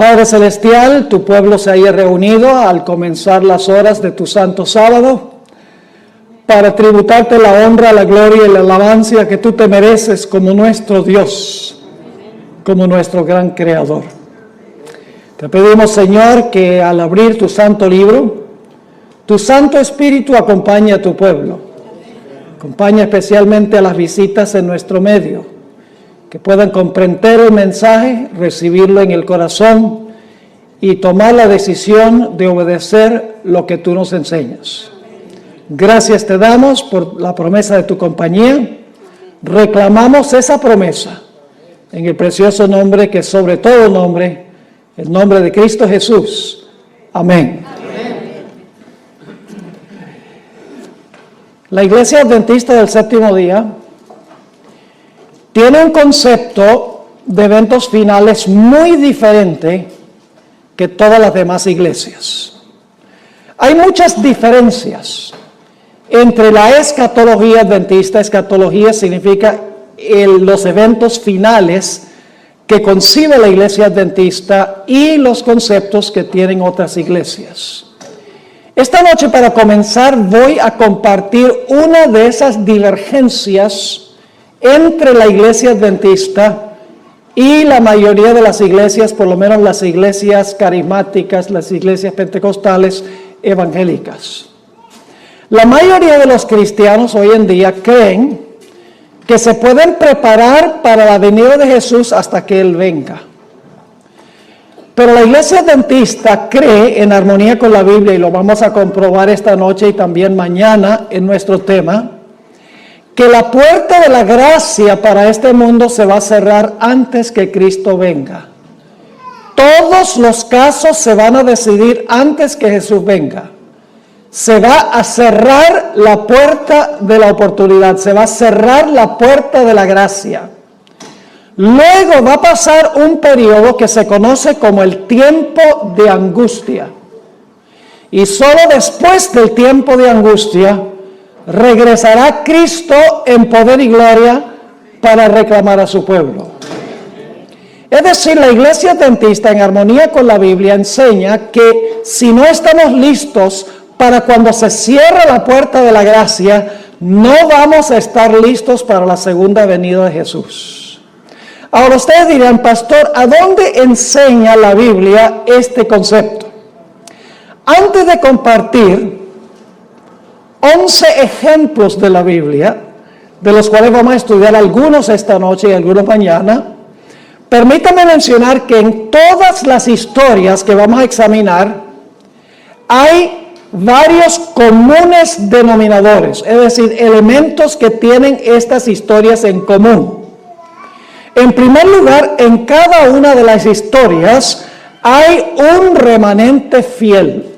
Padre Celestial, tu pueblo se haya reunido al comenzar las horas de tu santo sábado para tributarte la honra, la gloria y la alabanza que tú te mereces como nuestro Dios, como nuestro gran Creador. Te pedimos, Señor, que al abrir tu santo libro, tu Santo Espíritu acompañe a tu pueblo. Acompaña especialmente a las visitas en nuestro medio, que puedan comprender el mensaje, recibirlo en el corazón y tomar la decisión de obedecer lo que tú nos enseñas. Gracias te damos por la promesa de tu compañía. Reclamamos esa promesa en el precioso nombre que sobre todo nombre, el nombre de Cristo Jesús. Amén. La Iglesia Adventista del Séptimo Día tiene un concepto de eventos finales muy diferente que todas las demás iglesias. Hay muchas diferencias entre la escatología adventista. Escatología significa los eventos finales que concibe la iglesia adventista y los conceptos que tienen otras iglesias. Esta noche, para comenzar, voy a compartir una de esas divergencias entre la iglesia adventista y la mayoría de las iglesias, por lo menos las iglesias carismáticas, las iglesias pentecostales evangélicas. La mayoría de los cristianos hoy en día creen que se pueden preparar para la venida de Jesús hasta que Él venga. Pero la iglesia adventista cree, en armonía con la Biblia, y lo vamos a comprobar esta noche y también mañana en nuestro tema, que la puerta de la gracia para este mundo se va a cerrar antes que Cristo venga. Todos los casos se van a decidir antes que Jesús venga. Se va a cerrar la puerta de la oportunidad, se va a cerrar la puerta de la gracia. Luego va a pasar un periodo que se conoce como el tiempo de angustia. Y solo después del tiempo de angustia regresará Cristo en poder y gloria para reclamar a su pueblo. Es decir, la iglesia adventista, en armonía con la Biblia, enseña que si no estamos listos para cuando se cierre la puerta de la gracia, no vamos a estar listos para la segunda venida de Jesús. Ahora ustedes dirán, pastor, ¿a dónde enseña la Biblia este concepto? Antes de compartir 11 ejemplos de la Biblia, de los cuales vamos a estudiar algunos esta noche y algunos mañana, permítame mencionar que en todas las historias que vamos a examinar hay varios comunes denominadores, es decir, elementos que tienen estas historias en común. En primer lugar, en cada una de las historias hay un remanente fiel.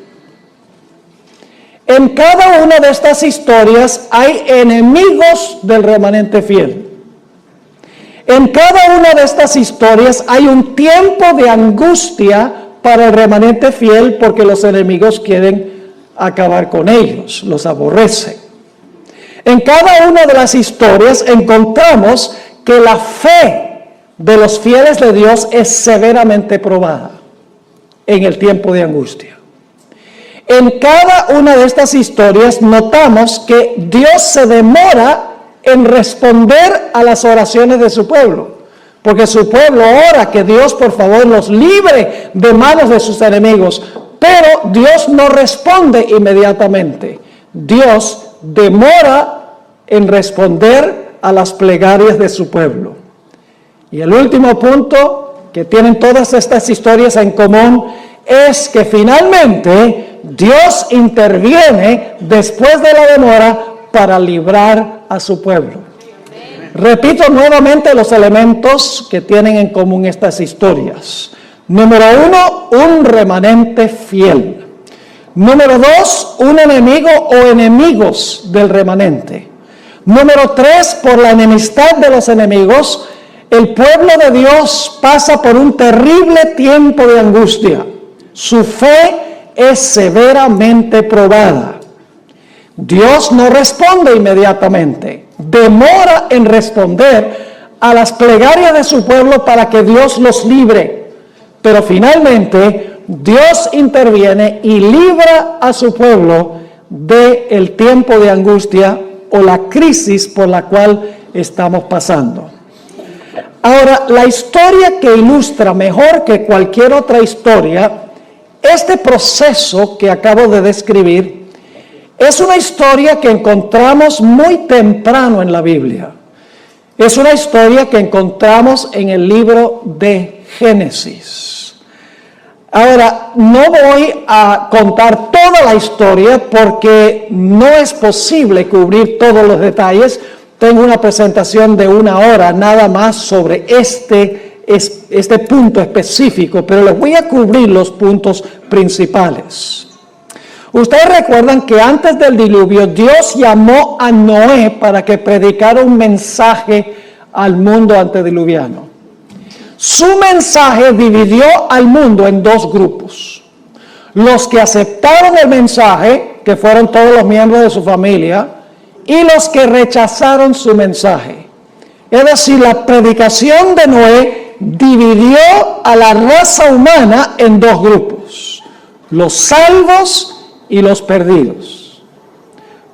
En cada una de estas historias hay enemigos del remanente fiel. En cada una de estas historias hay un tiempo de angustia para el remanente fiel porque los enemigos quieren acabar con ellos, los aborrecen. En cada una de las historias encontramos que la fe de los fieles de Dios es severamente probada en el tiempo de angustia. En cada una de estas historias notamos que Dios se demora en responder a las oraciones de su pueblo, porque su pueblo ora que Dios por favor los libre de manos de sus enemigos, pero Dios no responde inmediatamente. Dios demora en responder a las plegarias de su pueblo. Y el último punto que tienen todas estas historias en común es que finalmente Dios interviene después de la demora para librar a su pueblo. Repito nuevamente los elementos que tienen en común estas historias. Número 1, un remanente fiel. Número 2, un enemigo o enemigos del remanente. Número 3, por la enemistad de los enemigos, el pueblo de Dios pasa por un terrible tiempo de angustia. Su fe es severamente probada. Dios no responde inmediatamente, demora en responder a las plegarias de su pueblo para que Dios los libre. Pero finalmente Dios interviene y libra a su pueblo del tiempo de angustia o la crisis por la cual estamos pasando. Ahora, la historia que ilustra mejor que cualquier otra historia este proceso que acabo de describir es una historia que encontramos muy temprano en la Biblia. Es una historia que encontramos en el libro de Génesis. Ahora, no voy a contar toda la historia porque no es posible cubrir todos los detalles. Tengo una presentación de 1 hora nada más sobre este punto específico, pero les voy a cubrir los puntos principales. Ustedes recuerdan que antes del diluvio Dios llamó a Noé para que predicara un mensaje al mundo antediluviano. Su mensaje dividió al mundo en 2 grupos. Los que aceptaron el mensaje, que fueron todos los miembros de su familia, y los que rechazaron su mensaje. Es decir, la predicación de Noé dividió a la raza humana en 2 grupos, los salvos y los perdidos.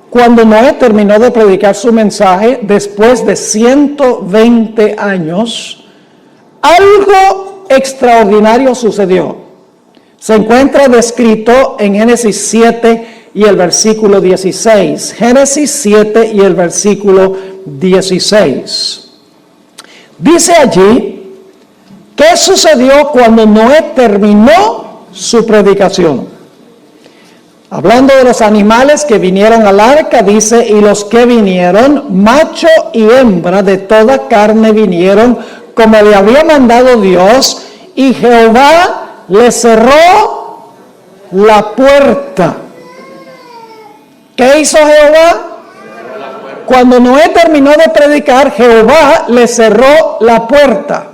Cuando Noé terminó de predicar su mensaje, después de 120 años, algo extraordinario sucedió. Se encuentra descrito en Génesis 7 y el versículo 16. Génesis 7 y el versículo 16. Dice allí, ¿qué sucedió cuando Noé terminó su predicación? Hablando de los animales que vinieron al arca, dice, y los que vinieron, macho y hembra de toda carne vinieron, como le había mandado Dios, y Jehová le cerró la puerta. ¿Qué hizo Jehová? Cuando Noé terminó de predicar, Jehová le cerró la puerta.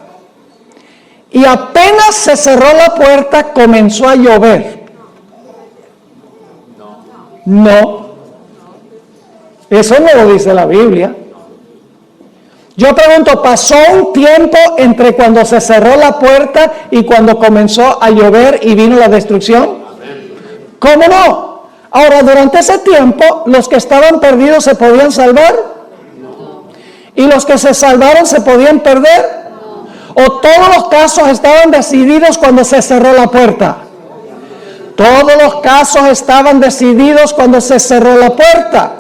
Y apenas se cerró la puerta, comenzó a llover. No. Eso no lo dice la Biblia. Yo pregunto, ¿pasó un tiempo entre cuando se cerró la puerta y cuando comenzó a llover y vino la destrucción? ¿Cómo no? Ahora, durante ese tiempo, ¿los que estaban perdidos se podían salvar? ¿Y los que se salvaron se podían perder? ¿O todos los casos estaban decididos cuando se cerró la puerta? Todos los casos estaban decididos cuando se cerró la puerta.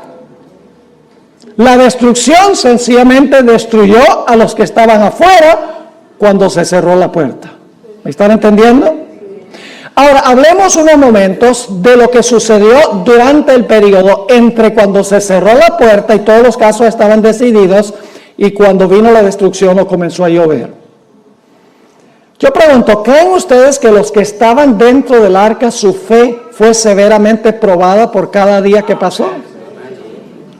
La destrucción sencillamente destruyó a los que estaban afuera cuando se cerró la puerta. ¿Me están entendiendo? Ahora, hablemos unos momentos de lo que sucedió durante el periodo entre cuando se cerró la puerta y todos los casos estaban decididos y cuando vino la destrucción o comenzó a llover. Yo pregunto, ¿creen ustedes que los que estaban dentro del arca, su fe fue severamente probada por cada día que pasó?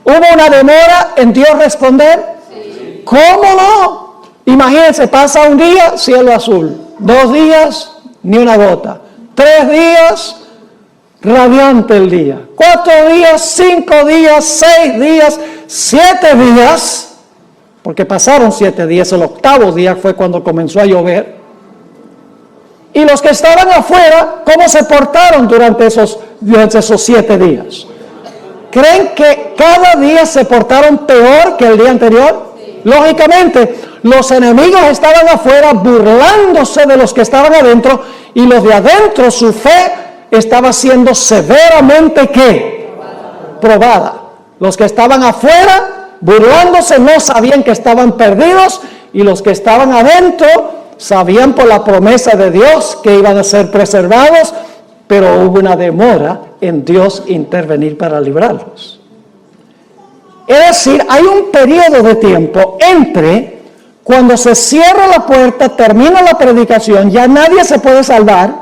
¿Hubo una demora en Dios responder? Sí. ¿Cómo no? Imagínense, pasa un día, cielo azul. 2 días, ni una gota. 3 días, radiante el día. 4 días, 5 días, 6 días, 7 días. Porque pasaron 7 días, el 8º día fue cuando comenzó a llover. Y los que estaban afuera, ¿cómo se portaron durante esos 7 días? ¿Creen que cada día se portaron peor que el día anterior? Sí. Lógicamente, los enemigos estaban afuera burlándose de los que estaban adentro y los de adentro, su fe estaba siendo severamente ¿qué? Probada. Los que estaban afuera burlándose no sabían que estaban perdidos y los que estaban adentro sabían por la promesa de Dios que iban a ser preservados, pero hubo una demora en Dios intervenir para librarlos. Es decir, hay un periodo de tiempo entre cuando se cierra la puerta, termina la predicación, ya nadie se puede salvar,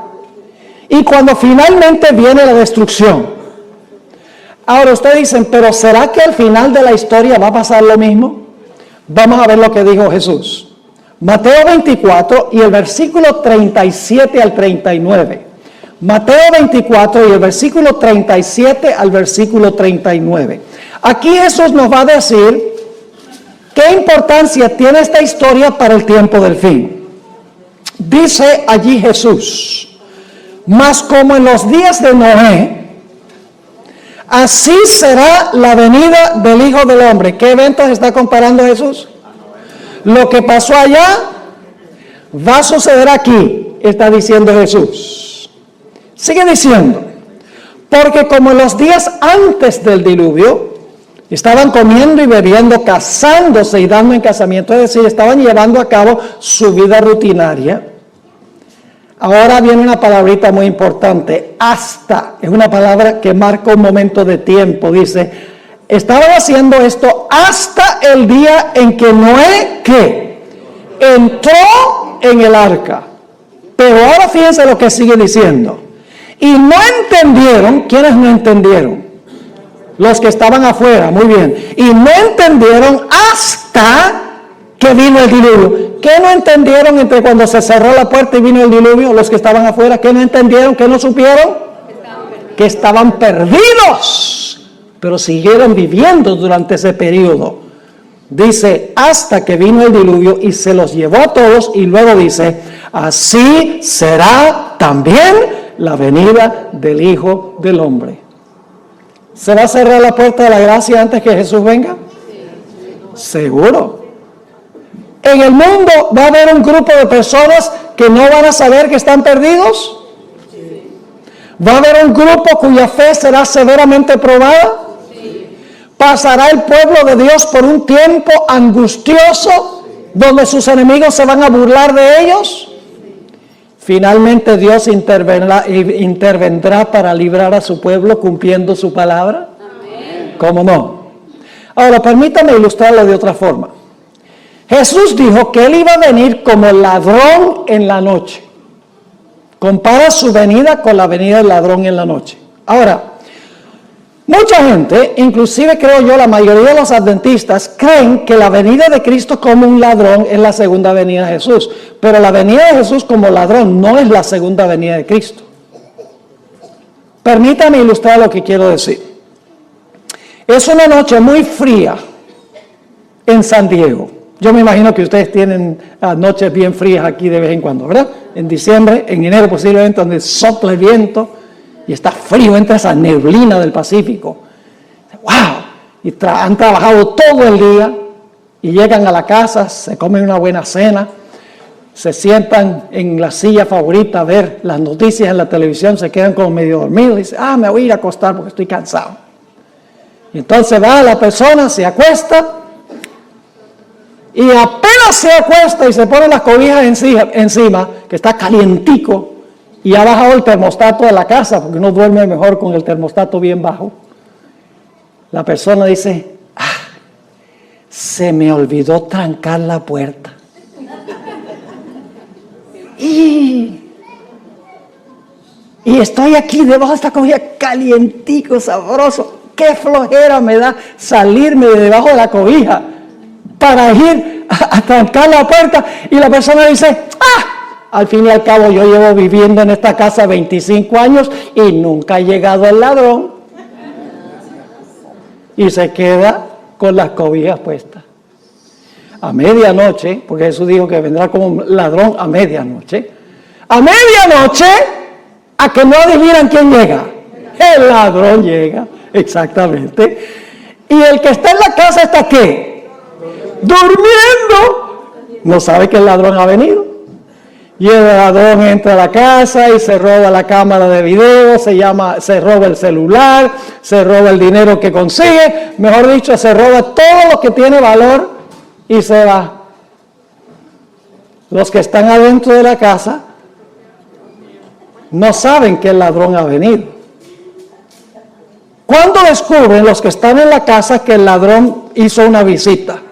y cuando finalmente viene la destrucción. Ahora ustedes dicen, ¿pero será que al final de la historia va a pasar lo mismo? Vamos a ver lo que dijo Jesús. Mateo 24 y el versículo 37 al 39. Mateo 24 y el versículo 37 al versículo 39. Aquí Jesús nos va a decir qué importancia tiene esta historia para el tiempo del fin. Dice allí Jesús, mas como en los días de Noé, así será la venida del Hijo del Hombre. ¿Qué eventos está comparando Jesús? Lo que pasó allá va a suceder aquí, está diciendo Jesús. Sigue diciendo, porque como en los días antes del diluvio, estaban comiendo y bebiendo, casándose y dando en casamiento, es decir, estaban llevando a cabo su vida rutinaria. Ahora viene una palabrita muy importante, hasta, es una palabra que marca un momento de tiempo, dice, estaban haciendo esto hasta el día en que Noé, ¿qué? Entró en el arca. Pero ahora fíjense lo que sigue diciendo. Y no entendieron, ¿quiénes no entendieron? Los que estaban afuera, muy bien. Y no entendieron hasta que vino el diluvio. ¿Qué no entendieron entre cuando se cerró la puerta y vino el diluvio? Los que estaban afuera, ¿qué no entendieron? ¿Qué no supieron? Que estaban perdidos, pero siguieron viviendo durante ese periodo. Dice, hasta que vino el diluvio y se los llevó a todos, y luego dice, así será también la venida del Hijo del Hombre. ¿Se va a cerrar la puerta de la gracia antes que Jesús venga? Seguro. En el mundo va a haber un grupo de personas que no van a saber que están perdidos. Va a haber un grupo cuya fe será severamente probada. Pasará el pueblo de Dios por un tiempo angustioso donde sus enemigos se van a burlar de ellos. Finalmente Dios intervendrá para librar a su pueblo cumpliendo su palabra. ¿Cómo no? Ahora permítame ilustrarlo de otra forma. Jesús dijo que Él iba a venir como ladrón en la noche. Compara su venida con la venida del ladrón en la noche. Ahora, mucha gente, inclusive creo yo la mayoría de los adventistas, creen que la venida de Cristo como un ladrón es la segunda venida de Jesús. Pero la venida de Jesús como ladrón no es la segunda venida de Cristo. Permítame ilustrar lo que quiero decir. Es una noche muy fría en San Diego. Yo me imagino que ustedes tienen noches bien frías aquí de vez en cuando, ¿verdad? En diciembre, en enero posiblemente, donde sopla el viento y está frío, entra esa neblina del Pacífico. ¡Wow! Y han trabajado todo el día y llegan a la casa, se comen una buena cena, se sientan en la silla favorita a ver las noticias en la televisión, se quedan como medio dormidos y dicen, me voy a ir a acostar porque estoy cansado. Y entonces va la persona, se acuesta, y apenas se acuesta y se pone las cobijas encima, que está calientico, y ha bajado el termostato de la casa, porque uno duerme mejor con el termostato bien bajo. La persona dice, se me olvidó trancar la puerta. Y estoy aquí debajo de esta cobija calientico, sabroso. Qué flojera me da salirme de debajo de la cobija para ir a trancar la puerta. Y la persona dice, al fin y al cabo yo llevo viviendo en esta casa 25 años y nunca ha llegado el ladrón. Y se queda con las cobijas puestas. A medianoche, porque Jesús dijo que vendrá como un ladrón a medianoche. A medianoche, a que no adivinan quién llega. El ladrón llega, exactamente. Y el que está en la casa está ¿qué? Durmiendo. No sabe que el ladrón ha venido. Y el ladrón entra a la casa y se roba la cámara de video, se roba el celular, se roba el dinero que consigue, mejor dicho, se roba todo lo que tiene valor y se va. Los que están adentro de la casa no saben que el ladrón ha venido. ¿Cuándo descubren los que están en la casa que el ladrón hizo una visita?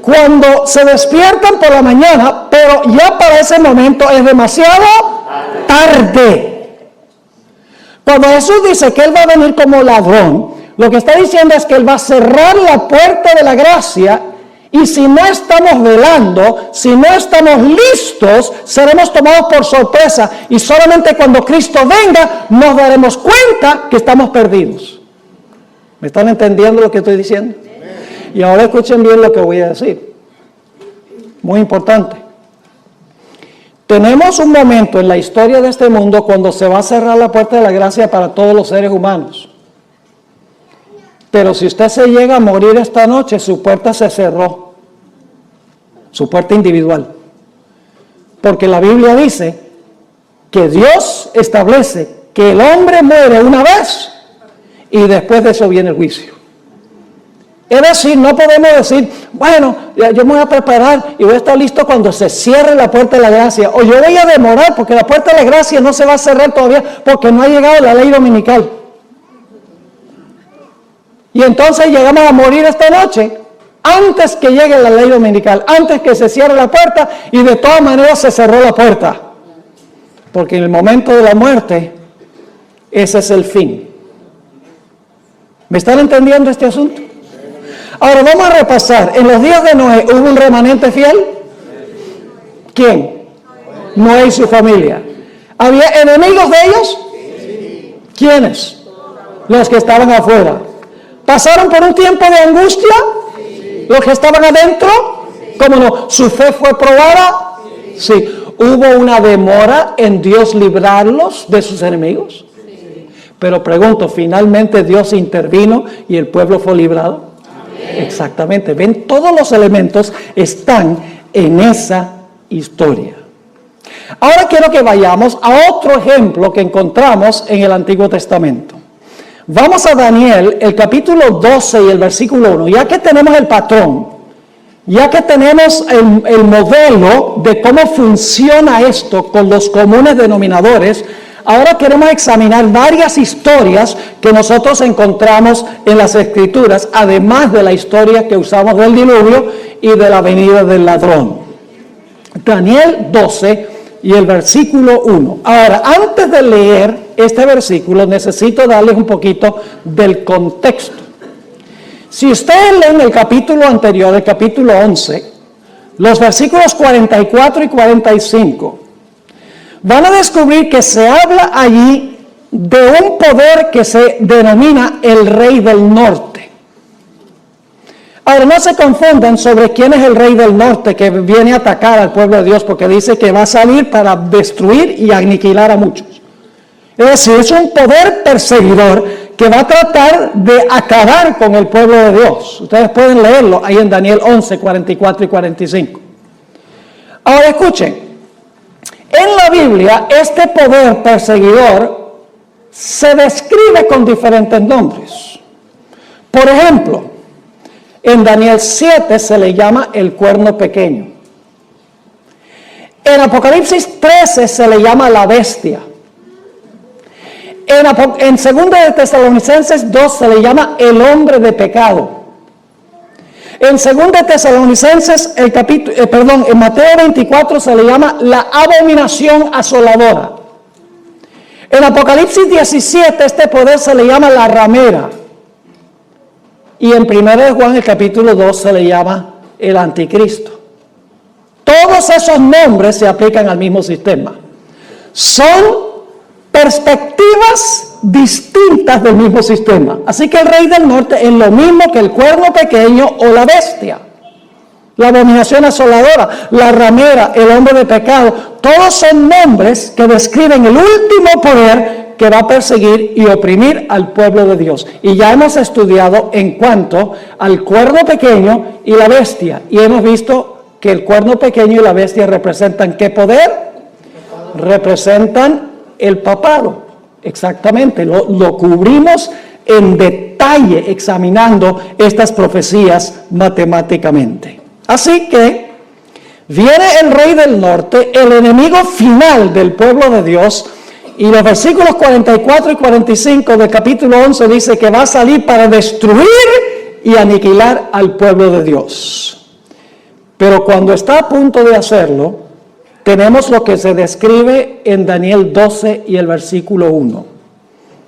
Cuando se despiertan por la mañana, pero ya para ese momento es demasiado tarde. Cuando Jesús dice que Él va a venir como ladrón, lo que está diciendo es que Él va a cerrar la puerta de la gracia, y si no estamos velando, si no estamos listos, seremos tomados por sorpresa, y solamente cuando Cristo venga nos daremos cuenta que estamos perdidos. ¿Me están entendiendo lo que estoy diciendo? Y ahora escuchen bien lo que voy a decir. Muy importante. Tenemos un momento en la historia de este mundo cuando se va a cerrar la puerta de la gracia para todos los seres humanos. Pero si usted se llega a morir esta noche, su puerta se cerró. Su puerta individual. Porque la Biblia dice que Dios establece que el hombre muere una vez y después de eso viene el juicio. Es decir, no podemos decir, bueno, yo me voy a preparar y voy a estar listo cuando se cierre la puerta de la gracia. O yo voy a demorar porque la puerta de la gracia no se va a cerrar todavía porque no ha llegado la ley dominical. Y entonces llegamos a morir esta noche antes que llegue la ley dominical, antes que se cierre la puerta y de todas maneras se cerró la puerta. Porque en el momento de la muerte, ese es el fin. ¿Me están entendiendo este asunto? Ahora vamos a repasar. En los días de Noé, ¿hubo un remanente fiel? ¿Quién? Noé y su familia. ¿Había enemigos de ellos? ¿Quiénes? Los que estaban afuera. ¿Pasaron por un tiempo de angustia? ¿Los que estaban adentro? ¿Cómo no? ¿Su fe fue probada? Sí. ¿Hubo una demora en Dios librarlos de sus enemigos? Pero pregunto, ¿finalmente Dios intervino y el pueblo fue librado? Exactamente. Ven, todos los elementos están en esa historia. Ahora quiero que vayamos a otro ejemplo que encontramos en el Antiguo Testamento. Vamos a Daniel, el capítulo 12 y el versículo 1. Ya que tenemos el patrón, ya que tenemos el modelo de cómo funciona esto con los comunes denominadores, ahora queremos examinar varias historias que nosotros encontramos en las Escrituras, además de la historia que usamos del diluvio y de la venida del ladrón. Daniel 12 y el versículo 1. Ahora, antes de leer este versículo, necesito darles un poquito del contexto. Si ustedes leen el capítulo anterior, el capítulo 11, los versículos 44 y 45, van a descubrir que se habla allí de un poder que se denomina el Rey del Norte. Ahora, no se confundan sobre quién es el Rey del Norte que viene a atacar al pueblo de Dios, porque dice que va a salir para destruir y aniquilar a muchos. Es decir, es un poder perseguidor que va a tratar de acabar con el pueblo de Dios. Ustedes pueden leerlo ahí en Daniel 11, 44 y 45. Ahora escuchen. En la Biblia, este poder perseguidor se describe con diferentes nombres. Por ejemplo, en Daniel 7 se le llama el cuerno pequeño. En Apocalipsis 13 se le llama la bestia. En 2 de Tesalonicenses 2 se le llama el hombre de pecado. En 2 de Tesalonicenses, en Mateo 24 se le llama la abominación asoladora. En Apocalipsis 17 este poder se le llama la ramera. Y en 1 de Juan, el capítulo 2, se le llama el anticristo. Todos esos nombres se aplican al mismo sistema. Son perspectivas distintas del mismo sistema. Así que el Rey del Norte es lo mismo que el cuerno pequeño o la bestia. La abominación asoladora, la ramera, el hombre de pecado. Todos son nombres que describen el último poder que va a perseguir y oprimir al pueblo de Dios. Y ya hemos estudiado en cuanto al cuerno pequeño y la bestia. Y hemos visto que el cuerno pequeño y la bestia representan ¿qué poder? Representan el papado. Exactamente. Lo cubrimos en detalle examinando estas profecías matemáticamente. Así que viene el Rey del Norte, el enemigo final del pueblo de Dios. Y los versículos 44 y 45 del capítulo 11 dice que va a salir para destruir y aniquilar al pueblo de Dios. Pero cuando está a punto de hacerlo, tenemos lo que se describe en Daniel 12 y el versículo 1.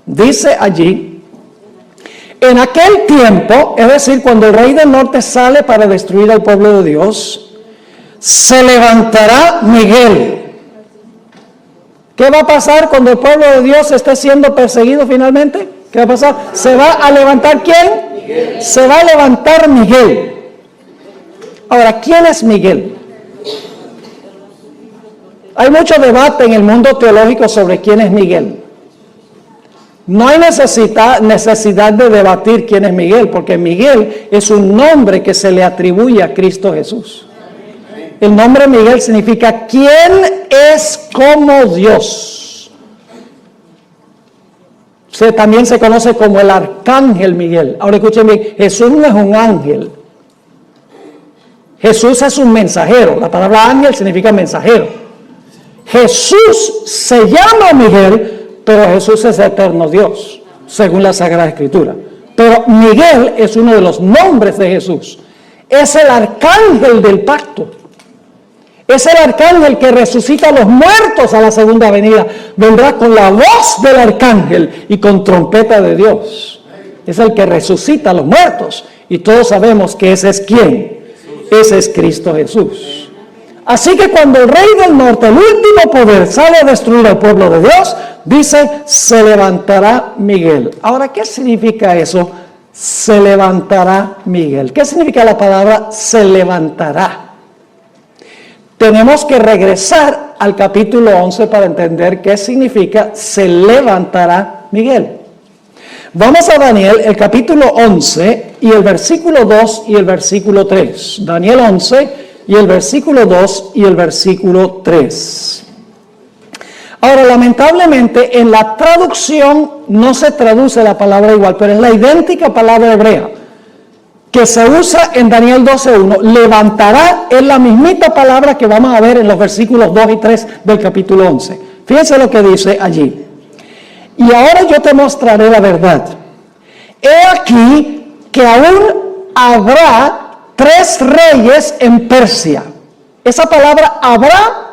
Dice allí, en aquel tiempo, es decir, cuando el Rey del Norte sale para destruir al pueblo de Dios, se levantará Miguel. ¿Qué va a pasar cuando el pueblo de Dios esté siendo perseguido finalmente? ¿Qué va a pasar? ¿Se va a levantar quién? Miguel. Se va a levantar Miguel. Ahora, ¿quién es Miguel? Hay mucho debate en el mundo teológico sobre quién es Miguel. No hay necesidad de debatir quién es Miguel, porque Miguel es un nombre que se le atribuye a Cristo Jesús. El nombre Miguel significa ¿quién es como Dios? También se conoce como el arcángel Miguel. Ahora escuchen bien, Jesús no es un ángel. Jesús es un mensajero. La palabra ángel significa mensajero. Jesús se llama Miguel, pero Jesús es eterno Dios, según la Sagrada Escritura. Pero Miguel es uno de los nombres de Jesús. Es el arcángel del pacto. Es el arcángel que resucita a los muertos a la segunda venida. Vendrá con la voz del arcángel y con trompeta de Dios. Es el que resucita a los muertos. Y todos sabemos que ese es ¿quién? Ese es Cristo Jesús. Así que cuando el rey del norte, el último poder, sale a destruir al pueblo de Dios, dice, se levantará Miguel. Ahora, ¿qué significa eso? Se levantará Miguel. ¿Qué significa la palabra se levantará? Tenemos que regresar al capítulo 11 para entender qué significa se levantará Miguel. Vamos a Daniel, el capítulo 11 y el versículo 2 y el versículo 3. Daniel 11 y el versículo 2 y el versículo 3. Ahora, lamentablemente, en la traducción no se traduce la palabra igual, pero es la idéntica palabra hebrea que se usa en Daniel 12:1. Levantará es la mismita palabra que vamos a ver en los versículos 2 y 3 del capítulo 11. Fíjense lo que dice allí. Y ahora yo te mostraré la verdad. He aquí que aún habrá 3 reyes en Persia. Esa palabra habrá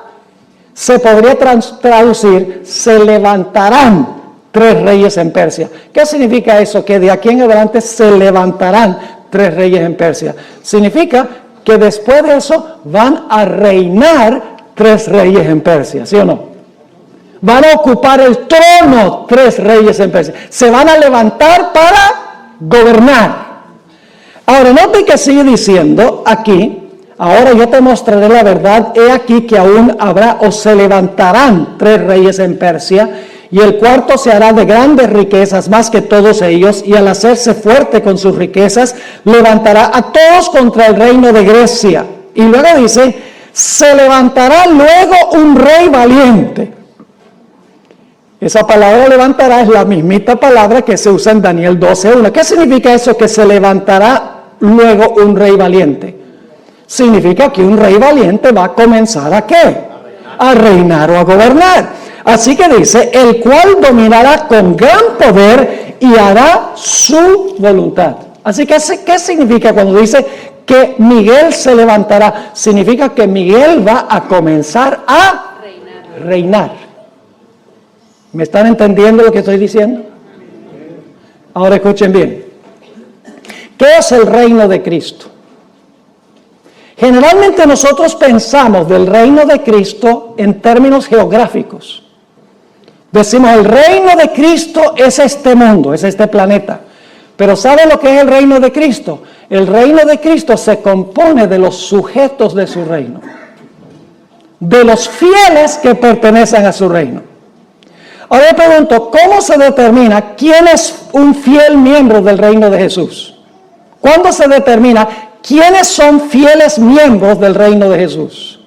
se podría traducir, se levantarán 3 reyes en Persia. ¿Qué significa eso? Que de aquí en adelante se levantarán 3 reyes en Persia. Significa que después de eso van a reinar 3 reyes en Persia, ¿sí o no? Van a ocupar el trono 3 reyes en Persia. Se van a levantar para gobernar. Ahora, note que sigue diciendo aquí, ahora yo te mostraré la verdad, he aquí que aún habrá o se levantarán 3 reyes en Persia, y el cuarto se hará de grandes riquezas más que todos ellos, y al hacerse fuerte con sus riquezas, levantará a todos contra el reino de Grecia. Y luego dice, se levantará luego un rey valiente. Esa palabra levantará es la mismita palabra que se usa en Daniel 12:1. ¿Qué significa eso? Que se levantará luego un rey valiente. Significa que un rey valiente va a comenzar ¿a qué? A reinar o a gobernar. Así que dice, el cual dominará con gran poder y hará su voluntad. Así que, ¿qué significa cuando dice que Miguel se levantará? Significa que Miguel va a comenzar a reinar. ¿Me están entendiendo lo que estoy diciendo? Ahora escuchen bien. ¿Qué es el reino de Cristo? Generalmente nosotros pensamos del reino de Cristo en términos geográficos. Decimos, el reino de Cristo es este mundo, es este planeta. Pero ¿saben lo que es el reino de Cristo? El reino de Cristo se compone de los sujetos de su reino, de los fieles que pertenecen a su reino. Ahora yo pregunto, ¿cómo se determina quién es un fiel miembro del reino de Jesús? ¿Cuándo se determina quiénes son fieles miembros del reino de Jesús?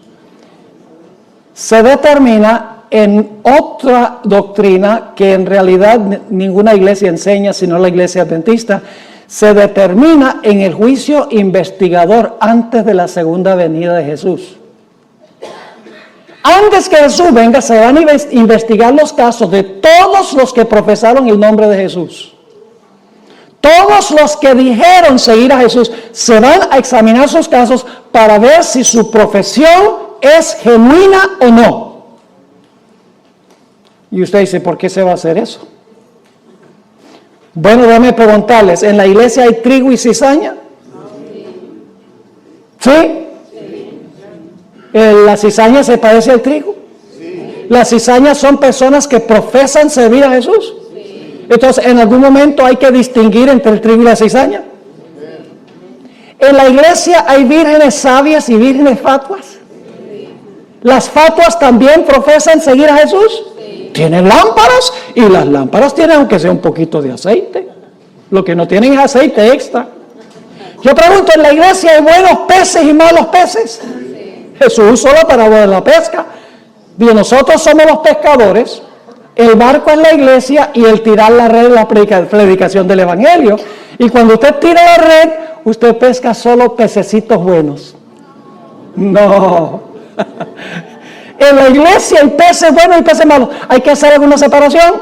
Se determina en otra doctrina que en realidad ninguna iglesia enseña, sino la iglesia adventista. Se determina en el juicio investigador antes de la segunda venida de Jesús. Antes que Jesús venga, se van a investigar los casos de todos los que profesaron el nombre de Jesús. Todos los que dijeron seguir a Jesús, se van a examinar sus casos para ver si su profesión es genuina o no. Y usted dice, ¿por qué se va a hacer eso? Bueno, déjame preguntarles, ¿en la iglesia hay trigo y cizaña? ¿Sí? ¿La cizaña se parece al trigo? ¿Las cizañas son personas que profesan servir a Jesús? Entonces, ¿en algún momento hay que distinguir entre el trigo y la cizaña? ¿En la iglesia hay vírgenes sabias y vírgenes fatuas? ¿Las fatuas también profesan seguir a Jesús? Sí. Tienen lámparas y las lámparas tienen aunque sea un poquito de aceite. Lo que no tienen es aceite extra. Yo pregunto, ¿en la iglesia hay buenos peces y malos peces? Sí. Jesús usó la parábola de la pesca. Y nosotros somos los pescadores, el barco es la iglesia y el tirar la red es la predicación del evangelio. Y cuando usted tira la red, usted pesca solo pececitos buenos. No. En la iglesia hay peces buenos y peces malos. ¿Hay que hacer alguna separación?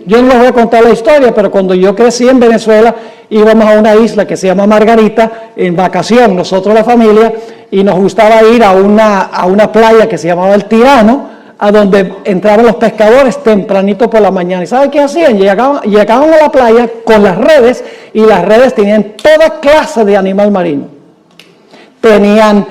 Yo no les voy a contar la historia, pero cuando yo crecí en Venezuela, íbamos a una isla que se llama Margarita, en vacación, nosotros la familia, y nos gustaba ir a una playa que se llamaba El Tirano, a donde entraban los pescadores tempranito por la mañana. ¿Y sabe qué hacían? Llegaban a la playa con las redes, y las redes tenían toda clase de animal marino. Tenían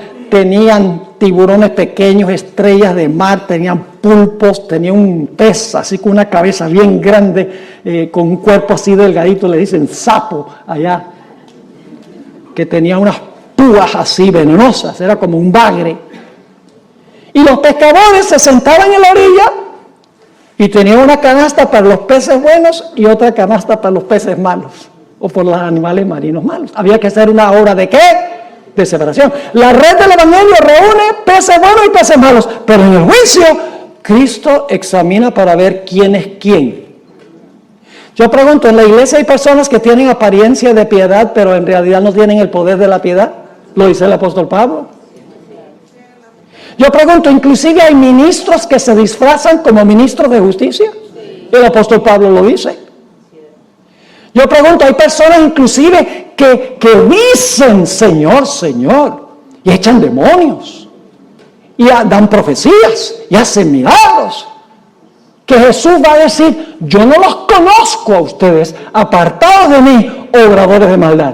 tiburones pequeños, estrellas de mar, tenían pulpos, tenían un pez así con una cabeza bien grande, con un cuerpo así delgadito, le dicen sapo allá, que tenía unas púas así venenosas, era como un bagre. Y los pescadores se sentaban en la orilla y tenían una canasta para los peces buenos y otra canasta para los peces malos, o por los animales marinos malos. Había que hacer una obra de ¿qué? De separación. La red del evangelio reúne peces buenos y peces malos, pero en el juicio Cristo examina para ver quién es quién. Yo pregunto, ¿en la iglesia hay personas que tienen apariencia de piedad, pero en realidad no tienen el poder de la piedad? Lo dice el apóstol Pablo. Yo pregunto, ¿inclusive hay ministros que se disfrazan como ministros de justicia? El apóstol Pablo lo dice. Yo pregunto, hay personas inclusive que dicen Señor, Señor, y echan demonios, y dan profecías, y hacen milagros, que Jesús va a decir, yo no los conozco a ustedes, apartados de mí, obradores de maldad.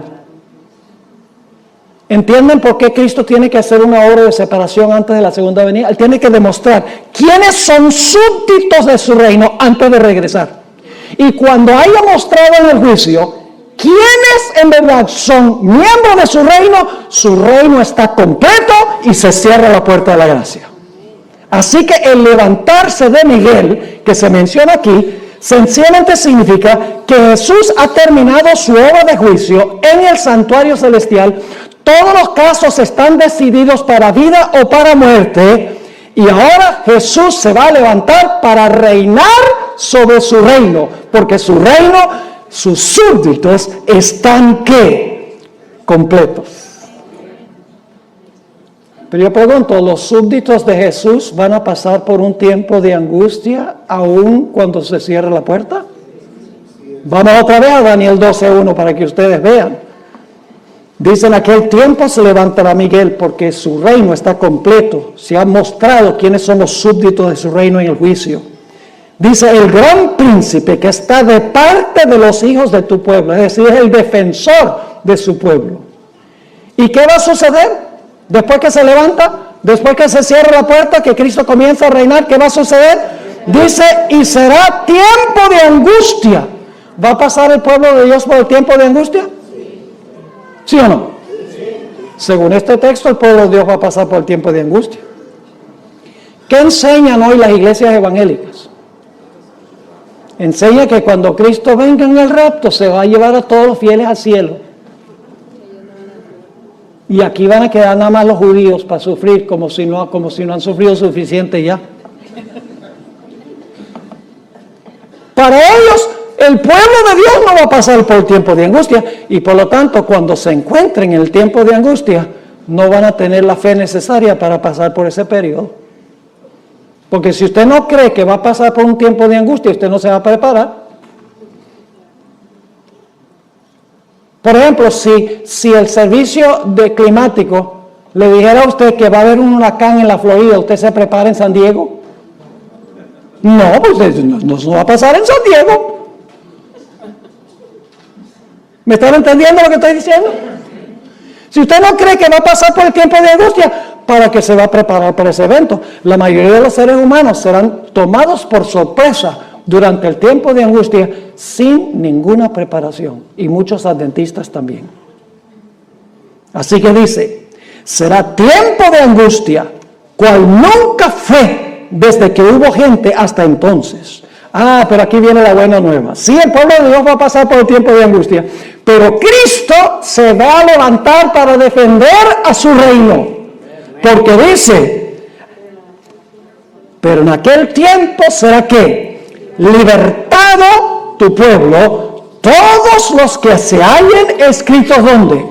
¿Entienden por qué Cristo tiene que hacer una obra de separación antes de la segunda venida? Él tiene que demostrar quiénes son súbditos de su reino antes de regresar. Y cuando haya mostrado en el juicio quiénes en verdad son miembros de su reino está completo y se cierra la puerta de la gracia. Así que el levantarse de Miguel, que se menciona aquí, sencillamente significa que Jesús ha terminado su obra de juicio en el santuario celestial. Todos los casos están decididos para vida o para muerte. Y ahora Jesús se va a levantar para reinar sobre su reino, porque su reino, sus súbditos están ¿qué? Completos. Pero yo pregunto, ¿los súbditos de Jesús van a pasar por un tiempo de angustia aún cuando se cierre la puerta? Vamos otra vez a Daniel 12:1 para que ustedes vean. Dice, en aquel tiempo se levantará Miguel porque su reino está completo. Se ha mostrado quiénes son los súbditos de su reino en el juicio. Dice, el gran príncipe que está de parte de los hijos de tu pueblo, es decir, es el defensor de su pueblo. ¿Y qué va a suceder? Después que se levanta, después que se cierra la puerta, que Cristo comienza a reinar, ¿qué va a suceder? Dice, y será tiempo de angustia. ¿Va a pasar el pueblo de Dios por el tiempo de angustia? ¿Sí o no? Según este texto, el pueblo de Dios va a pasar por el tiempo de angustia. ¿Qué enseñan hoy las iglesias evangélicas? Enseña que cuando Cristo venga en el rapto, se va a llevar a todos los fieles al cielo. Y aquí van a quedar nada más los judíos para sufrir, como si no han sufrido suficiente ya. Para ellos, el pueblo de Dios no va a pasar por el tiempo de angustia, y por lo tanto, cuando se encuentren en el tiempo de angustia, no van a tener la fe necesaria para pasar por ese periodo. Porque si usted no cree que va a pasar por un tiempo de angustia, usted no se va a preparar. Por ejemplo, si el servicio climático le dijera a usted que va a haber un huracán en la Florida, ¿usted se prepara en San Diego? No, pues no va a pasar en San Diego. ¿Me están entendiendo lo que estoy diciendo? Si usted no cree que va a pasar por el tiempo de angustia, ¿para qué se va a preparar para ese evento? La mayoría de los seres humanos serán tomados por sorpresa durante el tiempo de angustia sin ninguna preparación, y muchos adventistas también. Así que dice, será tiempo de angustia, cual nunca fue desde que hubo gente hasta entonces. Ah, pero aquí viene la buena nueva. Sí, el pueblo de Dios va a pasar por el tiempo de angustia, pero Cristo se va a levantar para defender a su reino. Porque dice, pero en aquel tiempo será que libertado tu pueblo, todos los que se hallen escritos, ¿dónde?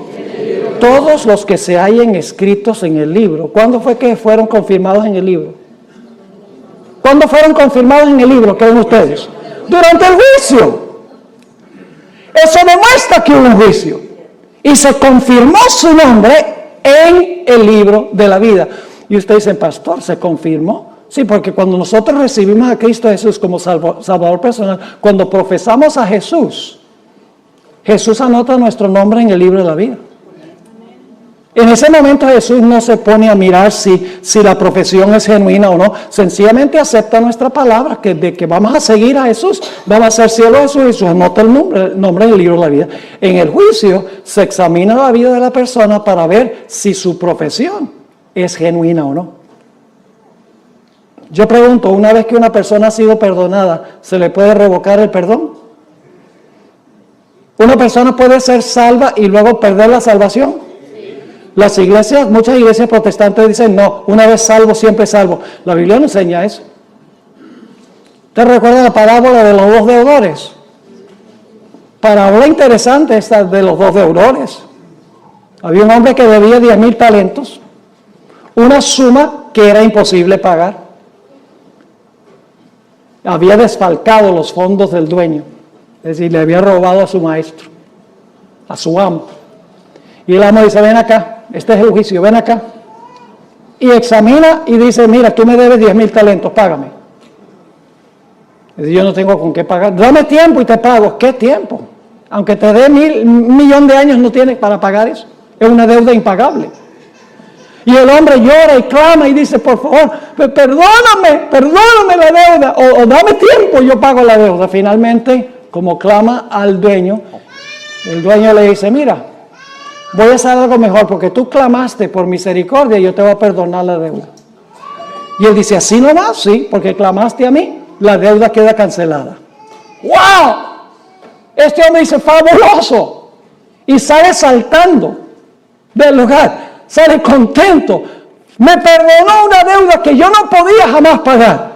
Todos los que se hallen escritos en el libro. ¿Cuándo fue que fueron confirmados en el libro? ¿Cuándo fueron confirmados en el libro? ¿Creen ustedes? Durante el juicio. Eso demuestra que hubo un juicio. Y se confirmó su nombre en el libro de la vida. Y usted dice, pastor, ¿se confirmó? Sí, porque cuando nosotros recibimos a Cristo Jesús como Salvador personal, cuando profesamos a Jesús, Jesús anota nuestro nombre en el libro de la vida. En ese momento Jesús no se pone a mirar si la profesión es genuina o no. Sencillamente acepta nuestra palabra, de que vamos a seguir a Jesús, vamos a hacer cielo a Jesús, y Jesús anota el nombre en el libro de la vida. En el juicio se examina la vida de la persona para ver si su profesión es genuina o no. Yo pregunto, una vez que una persona ha sido perdonada, ¿se le puede revocar el perdón? ¿Una persona puede ser salva y luego perder la salvación? Las iglesias, muchas iglesias protestantes dicen, no, una vez salvo, siempre salvo. La Biblia no enseña eso. ¿Te recuerda la parábola de los dos deudores? Parábola interesante esta de los dos deudores. Había un hombre que debía 10,000 talentos, una suma que era imposible pagar. Había desfalcado los fondos del dueño, es decir, le había robado a su maestro, a su amo. Y el amo dice, ven acá, este es el juicio, ven acá. Y examina y dice, mira, tú me debes 10,000 talentos, págame. Dice, yo no tengo con qué pagar, dame tiempo y te pago. ¿Qué tiempo? Aunque te dé 1,000,000 de años, no tienes para pagar eso. Es una deuda impagable. Y el hombre llora y clama y dice, por favor, perdóname la deuda, o dame tiempo, yo pago la deuda. Finalmente, como clama al dueño, el dueño le dice, mira, voy a hacer algo mejor, porque tú clamaste por misericordia y yo te voy a perdonar la deuda. Y él dice, ¿así nomás? Sí, porque clamaste a mí, la deuda queda cancelada. ¡Wow! Este hombre dice, fabuloso. Y sale saltando del lugar, sale contento. Me perdonó una deuda que yo no podía jamás pagar.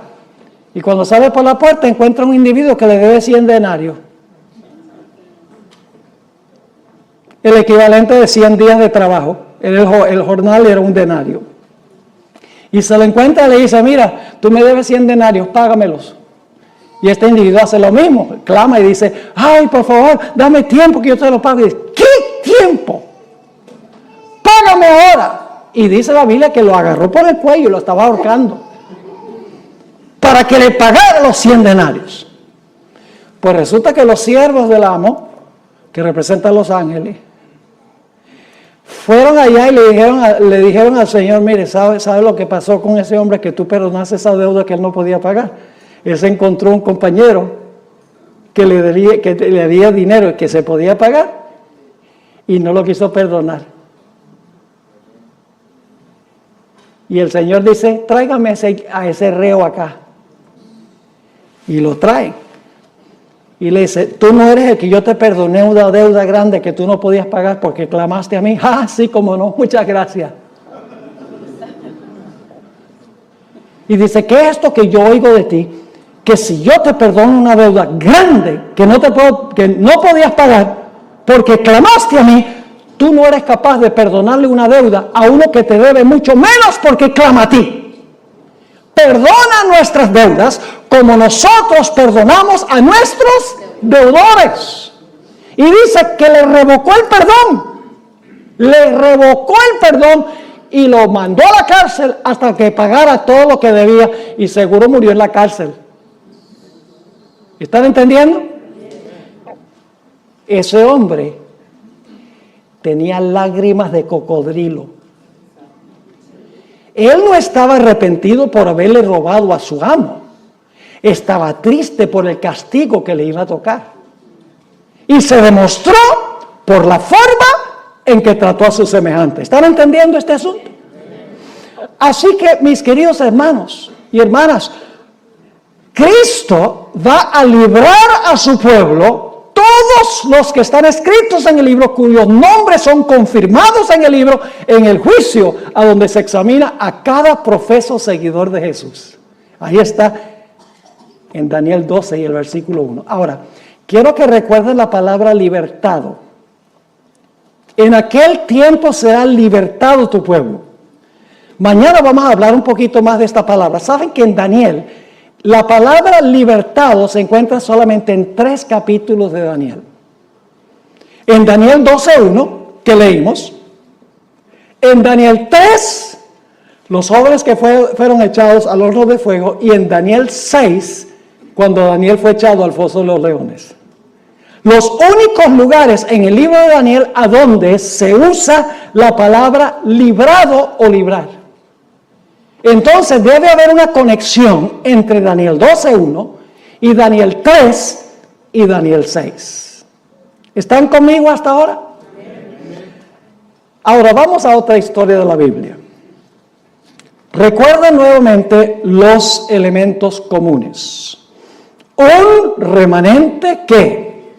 Y cuando sale por la puerta encuentra un individuo que le debe 100 denarios. El equivalente de 100 días de trabajo. El jornal era un denario. Y se lo encuentra y le dice, mira, tú me debes 100 denarios, págamelos. Y este individuo hace lo mismo, clama y dice, ay, por favor, dame tiempo que yo te lo pago. Y dice, ¿qué tiempo? Págame ahora. Y dice la Biblia que lo agarró por el cuello y lo estaba ahorcando para que le pagara los 100 denarios. Pues resulta que los siervos del amo, que representan los ángeles, fueron allá y le dijeron al Señor, mire, ¿sabe lo que pasó con ese hombre que tú perdonaste esa deuda que él no podía pagar? Él se encontró un compañero que le debía dinero que se podía pagar y no lo quiso perdonar. Y el Señor dice, tráigame a ese reo acá. Y lo trae. Y le dice, tú no eres el que yo te perdoné una deuda grande que tú no podías pagar porque clamaste a mí. Ah, sí, como no, muchas gracias. Y dice, ¿qué es esto que yo oigo de ti? Que si yo te perdono una deuda grande que no podías pagar porque clamaste a mí, tú no eres capaz de perdonarle una deuda a uno que te debe mucho menos porque clama a ti. Perdona nuestras deudas como nosotros perdonamos a nuestros deudores. Y dice que le revocó el perdón. Le revocó el perdón y lo mandó a la cárcel hasta que pagara todo lo que debía y seguro murió en la cárcel. ¿Están entendiendo? Ese hombre tenía lágrimas de cocodrilo. Él no estaba arrepentido por haberle robado a su amo. Estaba triste por el castigo que le iba a tocar. Y se demostró por la forma en que trató a sus semejantes. ¿Están entendiendo este asunto? Así que, mis queridos hermanos y hermanas, Cristo va a librar a su pueblo, todos los que están escritos en el libro, cuyos nombres son confirmados en el libro, en el juicio, a donde se examina a cada profeso seguidor de Jesús. Ahí está en Daniel 12 y el versículo 1. Ahora, quiero que recuerden la palabra libertado. En aquel tiempo será libertado tu pueblo. Mañana vamos a hablar un poquito más de esta palabra. Saben que en Daniel, la palabra libertado se encuentra solamente en 3 capítulos de Daniel. En Daniel 12:1, que leímos. En Daniel 3, los jóvenes que fueron echados al horno de fuego. Y en Daniel 6, cuando Daniel fue echado al foso de los leones. Los únicos lugares en el libro de Daniel a donde se usa la palabra librado o librar. Entonces debe haber una conexión entre Daniel 12:1 y Daniel 3 y Daniel 6. ¿Están conmigo hasta ahora? Ahora vamos a otra historia de la Biblia. Recuerden nuevamente los elementos comunes. Un remanente que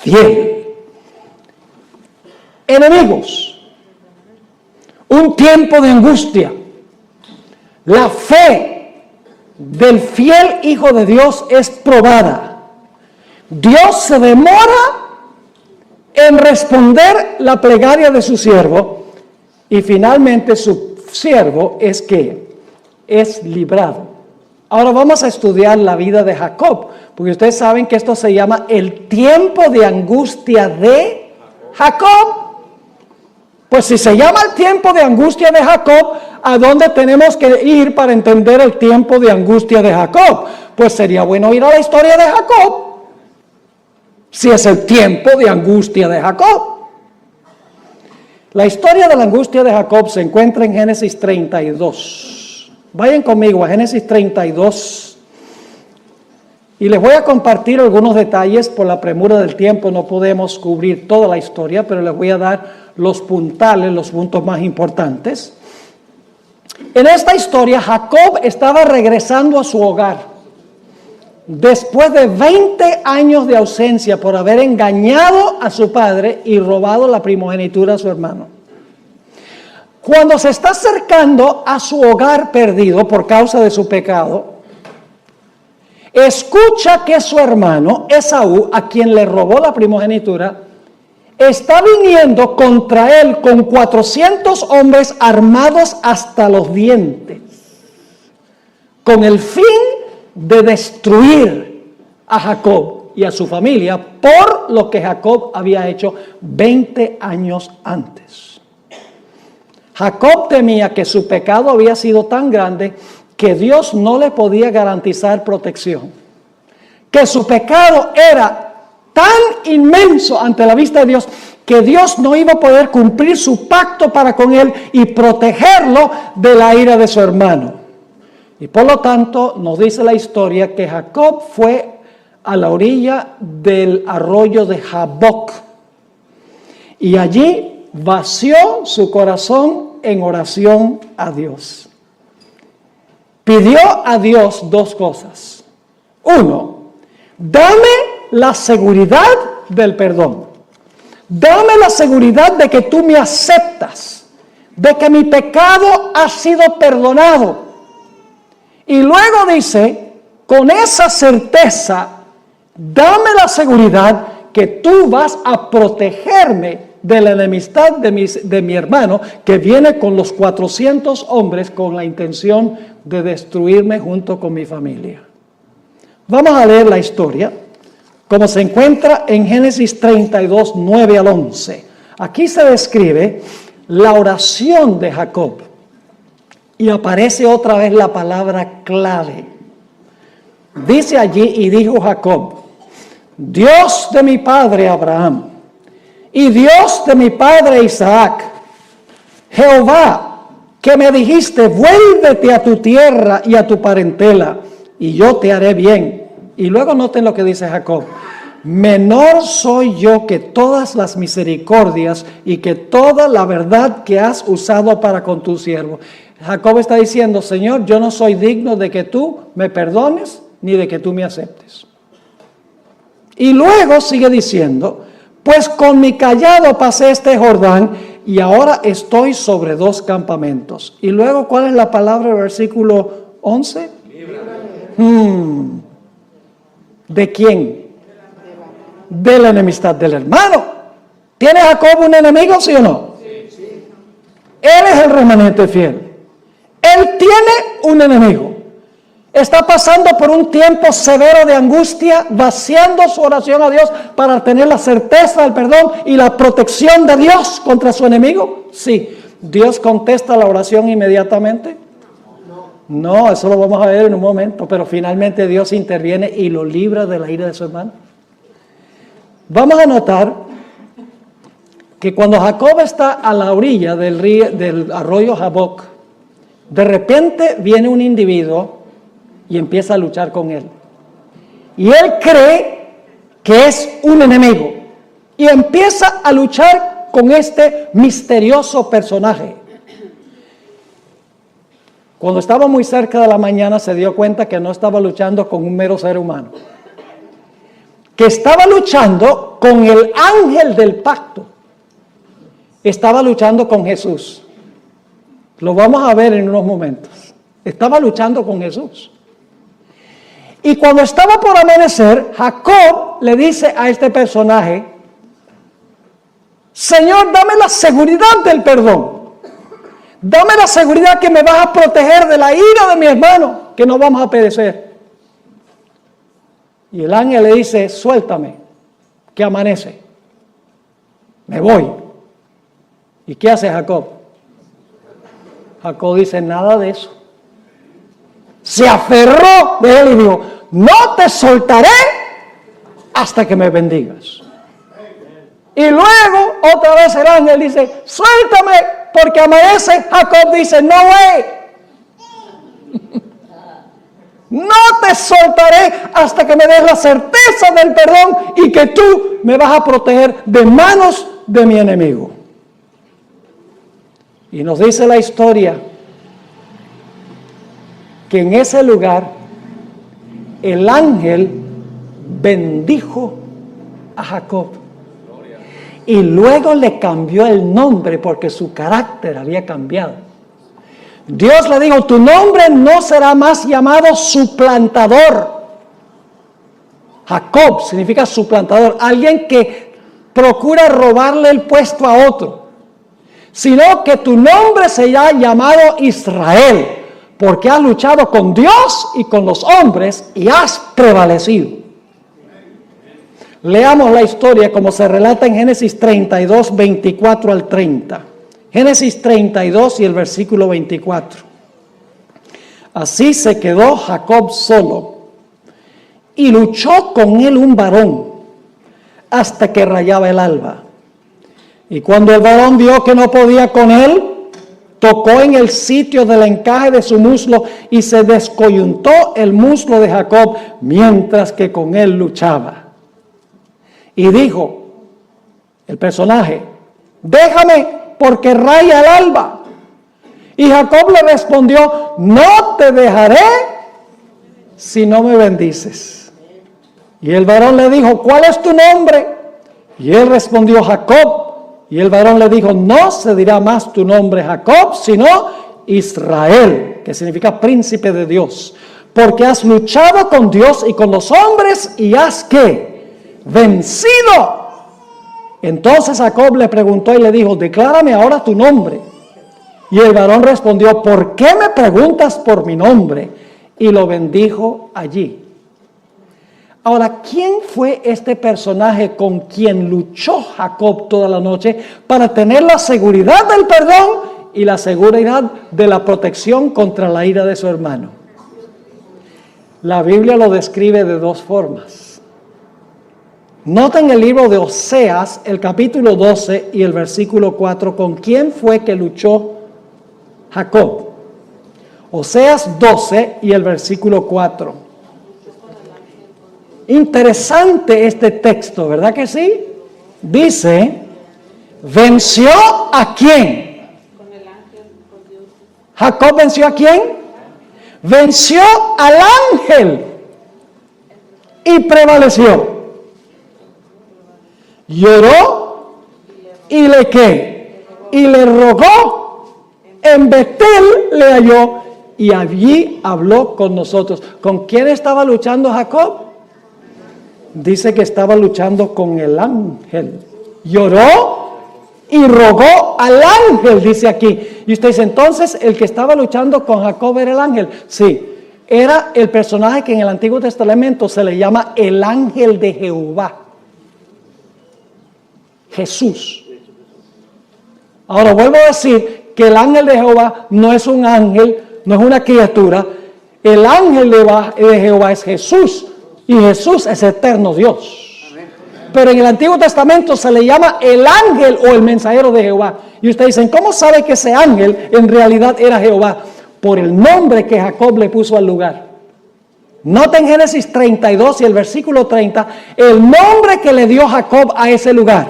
fiel. Enemigos. Un tiempo de angustia. La fe del fiel Hijo de Dios es probada. Dios se demora en responder la plegaria de su siervo y finalmente su siervo es que es librado. Ahora vamos a estudiar la vida de Jacob, porque ustedes saben que esto se llama el tiempo de angustia de Jacob. Pues si se llama el tiempo de angustia de Jacob, ¿a dónde tenemos que ir para entender el tiempo de angustia de Jacob? Pues sería bueno ir a la historia de Jacob, si es el tiempo de angustia de Jacob. La historia de la angustia de Jacob se encuentra en Génesis 32. Vayan conmigo a Génesis 32. Y les voy a compartir algunos detalles. Por la premura del tiempo no podemos cubrir toda la historia, pero les voy a dar los puntales, los puntos más importantes. En esta historia, Jacob estaba regresando a su hogar después de 20 años de ausencia por haber engañado a su padre y robado la primogenitura a su hermano. Cuando se está acercando a su hogar perdido por causa de su pecado, escucha que su hermano Esaú, a quien le robó la primogenitura, está viniendo contra él con 400 hombres armados hasta los dientes, con el fin de destruir a Jacob y a su familia por lo que Jacob había hecho 20 años antes. Jacob temía que su pecado había sido tan grande que Dios no le podía garantizar protección, que su pecado era tan inmenso ante la vista de Dios que Dios no iba a poder cumplir su pacto para con él y protegerlo de la ira de su hermano. Y por lo tanto nos dice la historia que Jacob fue a la orilla del arroyo de Jaboc y allí vació su corazón en oración a Dios. Pidió a Dios 2 cosas. 1, dame la seguridad del perdón. Dame la seguridad de que tú me aceptas, de que mi pecado ha sido perdonado. Y luego dice, con esa certeza, dame la seguridad que tú vas a protegerme de la enemistad de mi hermano, que viene con los 400 hombres con la intención de destruirme junto con mi familia. Vamos a leer la historia, como se encuentra en Génesis 32, 9 al 11. Aquí se describe la oración de Jacob. Y aparece otra vez la palabra clave. Dice allí, y dijo Jacob, Dios de mi padre Abraham, y Dios de mi padre Isaac, Jehová, que me dijiste, vuélvete a tu tierra y a tu parentela, y yo te haré bien. Y luego noten lo que dice Jacob. menor soy yo que todas las misericordias y que toda la verdad que has usado para con tu siervo. Jacob está diciendo, Señor, yo no soy digno de que tú me perdones ni de que tú me aceptes. Y luego sigue diciendo, pues con mi cayado pasé este Jordán y ahora estoy sobre 2 campamentos. Y luego, ¿cuál es la palabra del versículo 11? ¿De quién? De la enemistad del hermano. ¿Tiene Jacob un enemigo, sí o no? Sí. Él es el remanente fiel. Él tiene un enemigo. Está pasando por un tiempo severo de angustia, vaciando su oración a Dios para tener la certeza del perdón y la protección de Dios contra su enemigo. Sí. ¿Dios contesta la oración inmediatamente? No, eso lo vamos a ver en un momento, pero finalmente Dios interviene y lo libra de la ira de su hermano. Vamos a notar que cuando Jacob está a la orilla del arroyo Jaboc, de repente viene un individuo y empieza a luchar con él. Y él cree que es un enemigo y empieza a luchar con este misterioso personaje. Cuando estaba muy cerca de la mañana se dio cuenta que no estaba luchando con un mero ser humano, que estaba luchando con el ángel del pacto, estaba luchando con Jesús. Lo vamos a ver en unos momentos. Estaba luchando con Jesús. Y cuando estaba por amanecer, Jacob le dice a este personaje, Señor, dame la seguridad del perdón. Dame la seguridad que me vas a proteger de la ira de mi hermano, que no vamos a perecer. Y el ángel le dice, suéltame, que amanece. Me voy. ¿Y qué hace Jacob? Jacob dice, nada de eso. Se aferró de él y dijo, no te soltaré hasta que me bendigas. Y luego, otra vez el ángel dice, suéltame, porque amanece. Jacob dice, no way. No te soltaré hasta que me des la certeza del perdón y que tú me vas a proteger de manos de mi enemigo. Y nos dice la historia que en ese lugar el ángel bendijo a Jacob. Y luego le cambió el nombre porque su carácter había cambiado. Dios le dijo, tu nombre no será más llamado suplantador. Jacob significa suplantador, alguien que procura robarle el puesto a otro. Sino que tu nombre será llamado Israel, porque has luchado con Dios y con los hombres y has prevalecido. Leamos la historia como se relata en Génesis 32, 24 al 30. Génesis 32 y el versículo 24. Así se quedó Jacob solo y luchó con él un varón hasta que rayaba el alba. Y cuando el varón vio que no podía con él, tocó en el sitio del encaje de su muslo y se descoyuntó el muslo de Jacob mientras que con él luchaba. Y dijo el personaje, déjame porque raya el alba. Y Jacob le respondió, no te dejaré si no me bendices. Y el varón le dijo, ¿cuál es tu nombre? Y él respondió, Jacob. Y el varón le dijo, no se dirá más tu nombre Jacob, sino Israel, que significa príncipe de Dios. Porque has luchado con Dios y con los hombres y has, ¿qué? Vencido. Entonces Jacob le preguntó y le dijo, declárame ahora tu nombre. Y el varón respondió, ¿por qué me preguntas por mi nombre? Y lo bendijo allí. Ahora, ¿quién fue este personaje con quien luchó Jacob toda la noche para tener la seguridad del perdón y la seguridad de la protección contra la ira de su hermano? La Biblia lo describe de dos formas. Noten el libro de Oseas, el capítulo 12 y el versículo 4, ¿con quién fue que luchó Jacob? Oseas 12 y el versículo 4. Interesante este texto, ¿verdad que sí? Dice, ¿venció a quién? Con el ángel, con Dios. ¿Jacob venció a quién? Venció al ángel y prevaleció. Lloró y le ¿qué? Y le rogó. En Betel le halló y allí habló con nosotros. ¿Con quién estaba luchando Jacob? Dice que estaba luchando con el ángel. Lloró y rogó al ángel, dice aquí. Y usted dice, entonces, ¿el que estaba luchando con Jacob era el ángel? Sí, era el personaje que en el Antiguo Testamento se le llama el ángel de Jehová. Jesús. Ahora vuelvo a decir que el ángel de Jehová no es un ángel, no es una criatura. El ángel de Jehová es Jesús. Y Jesús es eterno Dios. Pero en el Antiguo Testamento se le llama el ángel o el mensajero de Jehová. Y ustedes dicen, ¿cómo sabe que ese ángel en realidad era Jehová? Por el nombre que Jacob le puso al lugar. Noten Génesis 32 y el versículo 30, el nombre que le dio Jacob a ese lugar.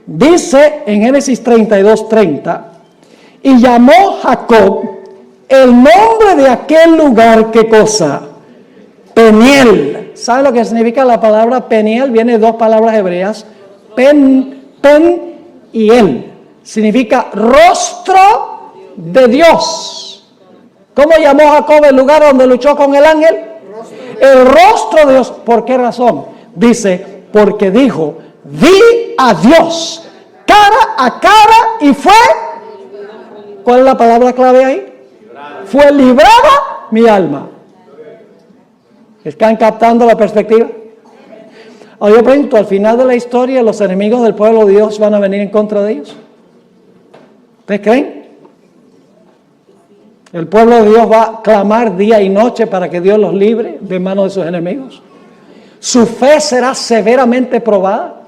Dice en Génesis 32, 30, y llamó Jacob el nombre de aquel lugar, ¿qué cosa? Peniel. ¿Sabe lo que significa la palabra Peniel? Viene de dos palabras hebreas, pen y el. Significa rostro de Dios. ¿Cómo llamó Jacob el lugar donde luchó con el ángel? El rostro de Dios. ¿Por qué razón? Dice, porque dijo, vi a Dios cara a cara y fue, ¿cuál es la palabra clave ahí? Fue librada mi alma. ¿Están captando la perspectiva? Ahora yo pregunto, al final de la historia, los enemigos del pueblo de Dios van a venir en contra de ellos. ¿Ustedes creen? El pueblo de Dios va a clamar día y noche para que Dios los libre de manos de sus enemigos. Su fe será severamente probada.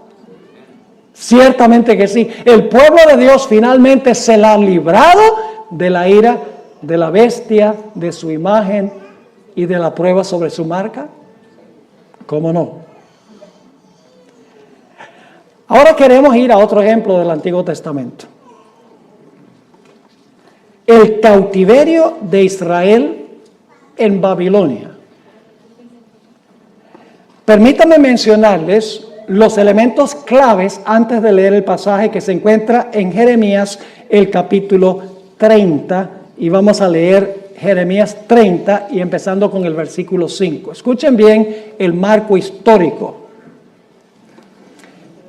Ciertamente que sí. El pueblo de Dios finalmente se la ha librado de la ira de la bestia, de su imagen y de la prueba sobre su marca. ¿Cómo no? Ahora queremos ir a otro ejemplo del Antiguo Testamento. El cautiverio de Israel en Babilonia. Permítanme mencionarles los elementos claves antes de leer el pasaje que se encuentra en Jeremías, el capítulo 30, y vamos a leer Jeremías 30 y empezando con el versículo 5. Escuchen bien el marco histórico.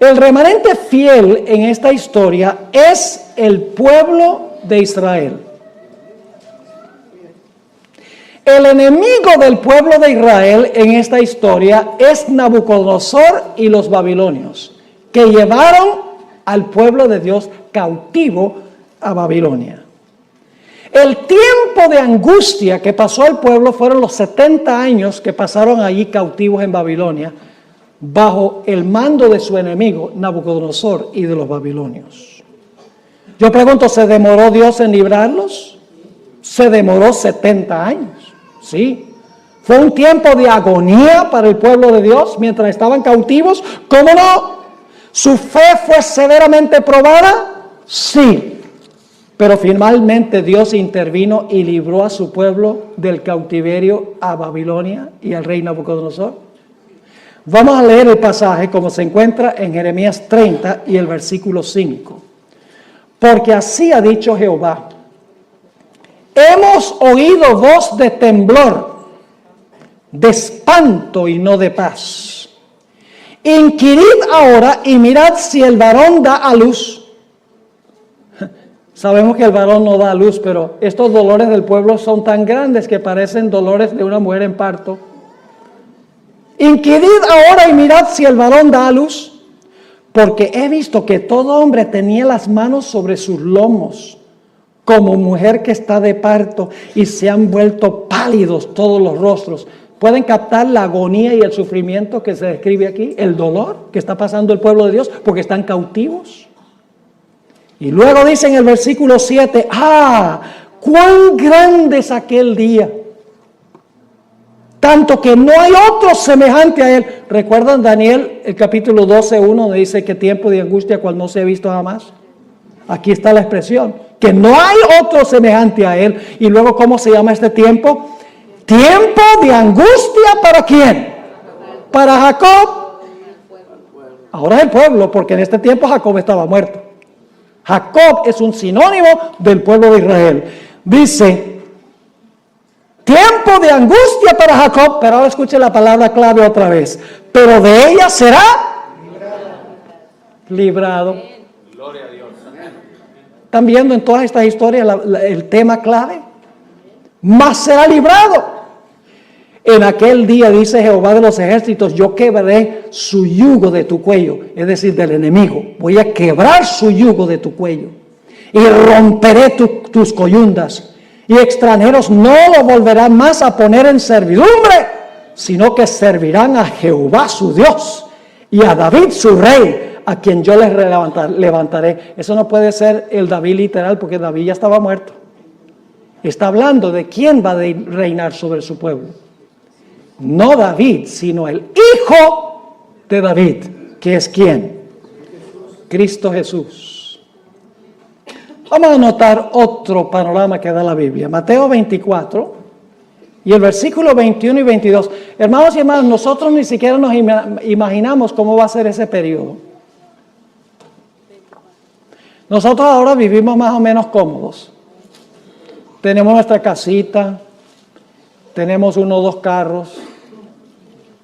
El remanente fiel en esta historia es el pueblo de Israel. El enemigo del pueblo de Israel en esta historia es Nabucodonosor y los babilonios, que llevaron al pueblo de Dios cautivo a Babilonia. El tiempo de angustia que pasó el pueblo fueron los 70 años que pasaron allí cautivos en Babilonia, bajo el mando de su enemigo, Nabucodonosor y de los babilonios. Yo pregunto, ¿se demoró Dios en librarlos? Se demoró 70 años, sí. Fue un tiempo de agonía para el pueblo de Dios mientras estaban cautivos. ¿Cómo no? ¿Su fe fue severamente probada? Sí. Pero finalmente Dios intervino y libró a su pueblo del cautiverio a Babilonia y al rey Nabucodonosor. Vamos a leer el pasaje como se encuentra en Jeremías 30 y el versículo 5. Porque así ha dicho Jehová: hemos oído voz de temblor, de espanto y no de paz. Inquirid ahora y mirad si el varón da a luz. Sabemos que el varón no da a luz, pero estos dolores del pueblo son tan grandes que parecen dolores de una mujer en parto. Inquirid ahora y mirad si el varón da a luz, porque he visto que todo hombre tenía las manos sobre sus lomos, como mujer que está de parto, y se han vuelto pálidos todos los rostros. ¿Pueden captar la agonía y el sufrimiento que se describe aquí? El dolor que está pasando el pueblo de Dios porque están cautivos. Y luego dice en el versículo 7, ¡ah! ¡Cuán grande es aquel día! tanto que no hay otro semejante a él. ¿Recuerdan Daniel, el capítulo 12:1, donde dice que tiempo de angustia cual no se ha visto jamás? Aquí está la expresión, que no hay otro semejante a él. Y luego, ¿cómo se llama este tiempo? Tiempo de angustia, ¿para quién? Para Jacob. Ahora es el pueblo, porque en este tiempo Jacob estaba muerto. Jacob es un sinónimo del pueblo de Israel. Dice, tiempo de angustia para Jacob, pero ahora escuche la palabra clave otra vez. Pero de ella será librado. Gloria a Dios. ¿Están viendo en todas estas historias el tema clave? Mas será librado. En aquel día, dice Jehová de los ejércitos, yo quebraré su yugo de tu cuello, es decir, del enemigo. Voy a quebrar su yugo de tu cuello y romperé tus coyundas. Y extranjeros no lo volverán más a poner en servidumbre, sino que servirán a Jehová su Dios y a David su rey, a quien yo les levantaré. Eso no puede ser el David literal, porque David ya estaba muerto. Está hablando de quién va a reinar sobre su pueblo. No David, sino el hijo de David, que es ¿quién? Cristo Jesús. Vamos a notar otro panorama que da la Biblia. Mateo 24 y el versículo 21 y 22. Hermanos y hermanas, nosotros ni siquiera nos imaginamos cómo va a ser ese periodo. Nosotros ahora vivimos más o menos cómodos. Tenemos nuestra casita, tenemos 1 o 2 carros,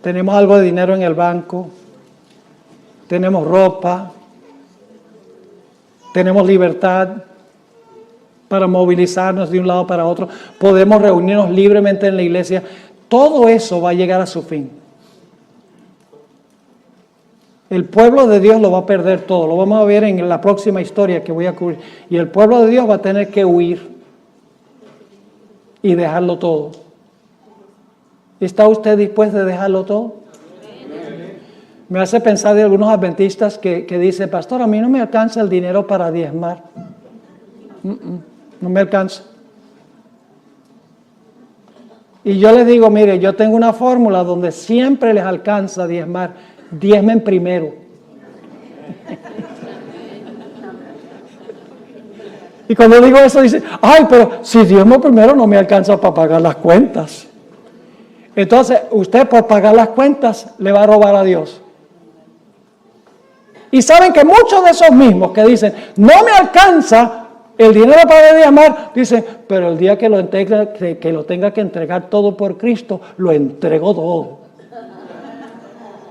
tenemos algo de dinero en el banco, tenemos ropa, tenemos libertad para movilizarnos de un lado para otro, podemos reunirnos libremente en la iglesia. Todo eso va a llegar a su fin. El pueblo de Dios lo va a perder todo, lo vamos a ver en la próxima historia que voy a cubrir. Y el pueblo de Dios va a tener que huir y dejarlo todo. ¿Está usted dispuesto a dejarlo todo? Me hace pensar de algunos adventistas que dicen, pastor, a mí no me alcanza el dinero para diezmar. No me alcanza. Y yo les digo, mire, yo tengo una fórmula donde siempre les alcanza diezmar. Diezmen primero. Y cuando digo eso, dicen, ay, pero si diezmo primero no me alcanza para pagar las cuentas. Entonces, usted por pagar las cuentas le va a robar a Dios. Y saben que muchos de esos mismos que dicen, no me alcanza el dinero para diezmar, dicen, pero el día que lo tenga que entregar todo por Cristo, lo entrego todo.